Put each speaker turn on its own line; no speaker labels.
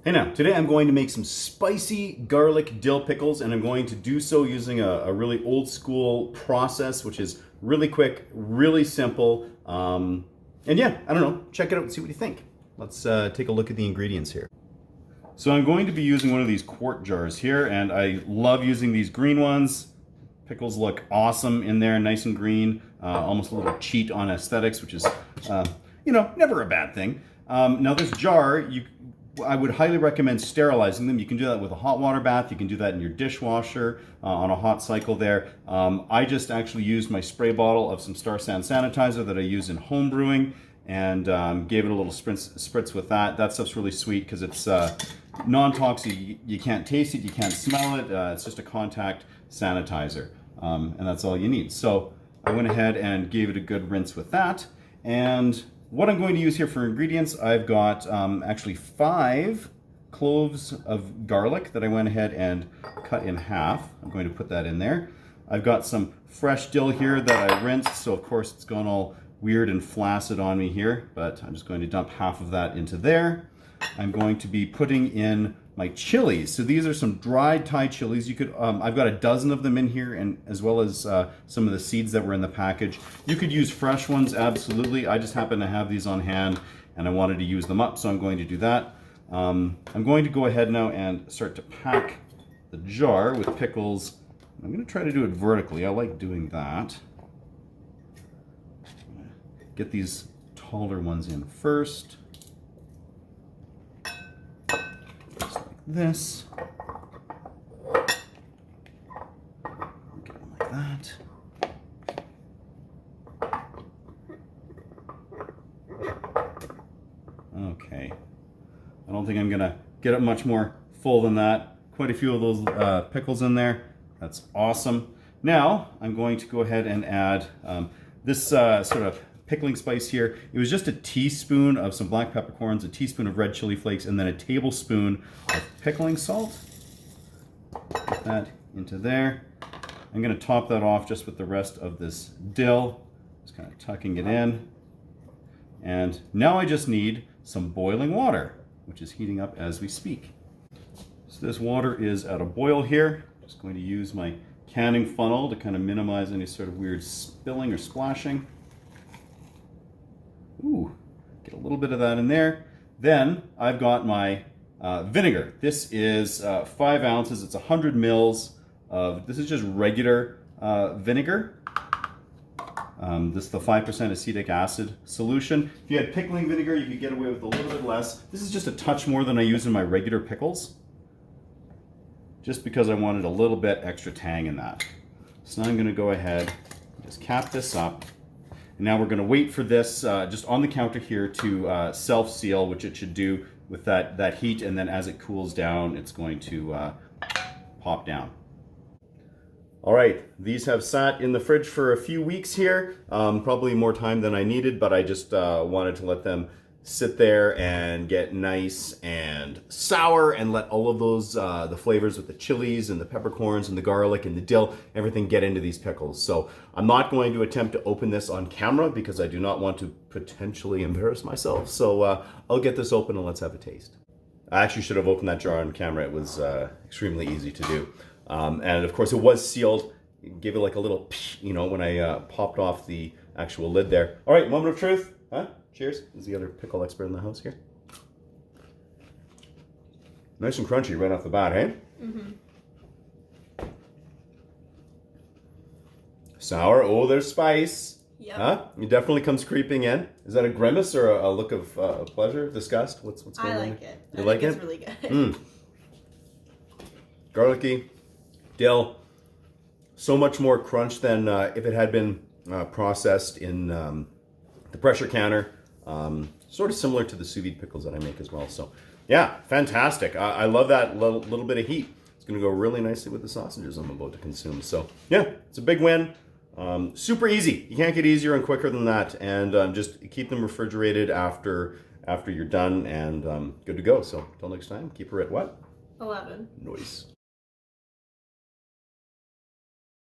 Hey now, today I'm going to make some spicy garlic dill pickles, and I'm going to do so using a really old school process, which is really quick, really simple. And yeah, I don't know, check it out and see what you think. Let's take a look at the ingredients here. So I'm going to be using one of these quart jars here, and I love using these green ones. Pickles look awesome in there, nice and green, almost a little cheat on aesthetics, which is, never a bad thing. Now this jar, I would highly recommend sterilizing them. You can do that with a hot water bath. You can do that in your dishwasher on a hot cycle there. I just actually used my spray bottle of some Star San sanitizer that I use in home brewing and gave it a little spritz with that. That stuff's really sweet because it's non-toxic. You can't taste it, you can't smell it. It's just a contact sanitizer, and that's all you need. So I went ahead and gave it a good rinse with that. And what I'm going to use here for ingredients, I've got actually 5 cloves of garlic that I went ahead and cut in half. I'm going to put that in there. I've got some fresh dill here that I rinsed, so of course it's gone all weird and flaccid on me here, but I'm just going to dump half of that into there. I'm going to be putting in my chilies. So these are some dried Thai chilies. You could, I've got a dozen of them in here, and as well as some of the seeds that were in the package. You could use fresh ones, absolutely. I just happen to have these on hand, and I wanted to use them up, so I'm going to do that. I'm going to go ahead now and start to pack the jar with pickles. I'm going to try to do it vertically. I like doing that. Get these taller ones in first. This. Get them like that. Okay. I don't think I'm gonna get it much more full than that. Quite a few of those pickles in there. That's awesome. Now I'm going to go ahead and add this sort of pickling spice here. It was just a teaspoon of some black peppercorns, a teaspoon of red chili flakes, and then a tablespoon of pickling salt. Put that into there. I'm going to top that off just with the rest of this dill. Just kind of tucking it in. And now I just need some boiling water, which is heating up as we speak. So this water is at a boil here. Just going to use my canning funnel to kind of minimize any sort of weird spilling or splashing. Ooh, get a little bit of that in there. Then I've got my vinegar. This is 5 ounces. It's 100 mils of, this is just regular vinegar. This is the 5% acetic acid solution. If you had pickling vinegar, you could get away with a little bit less. This is just a touch more than I use in my regular pickles, just because I wanted a little bit extra tang in that. So now I'm going to go ahead and just cap this up. And now we're going to wait for this just on the counter here to self-seal, which it should do with that heat, and then as it cools down, it's going to pop down. All right, these have sat in the fridge for a few weeks here, probably more time than I needed, but I just wanted to let them sit there and get nice and sour and let all of those, the flavors with the chilies and the peppercorns and the garlic and the dill, everything get into these pickles. So I'm not going to attempt to open this on camera because I do not want to potentially embarrass myself. So I'll get this open and let's have a taste. I actually should have opened that jar on camera. It was extremely easy to do. And of course it was sealed. Gave it like a little, when I popped off the actual lid there. All right, moment of truth, huh? Cheers. This is the other pickle expert in the house here. Nice and crunchy right off the bat, hey? Mm-hmm. Sour. Oh, there's spice.
Yep.
Huh? It definitely comes creeping in. Is that a grimace or a look of pleasure, disgust? What's going on?
I like it.
You like it?
It's really good.
Garlicky, dill. So much more crunch than if it had been processed in the pressure canner. Sort of similar to the sous vide pickles that I make as well. So yeah, fantastic. I love that little bit of heat. It's going to go really nicely with the sausages I'm about to consume. So yeah, it's a big win. Super easy. You can't get easier and quicker than that. And just keep them refrigerated after you're done, and good to go. So until next time, keep her at what?
11.
Noise.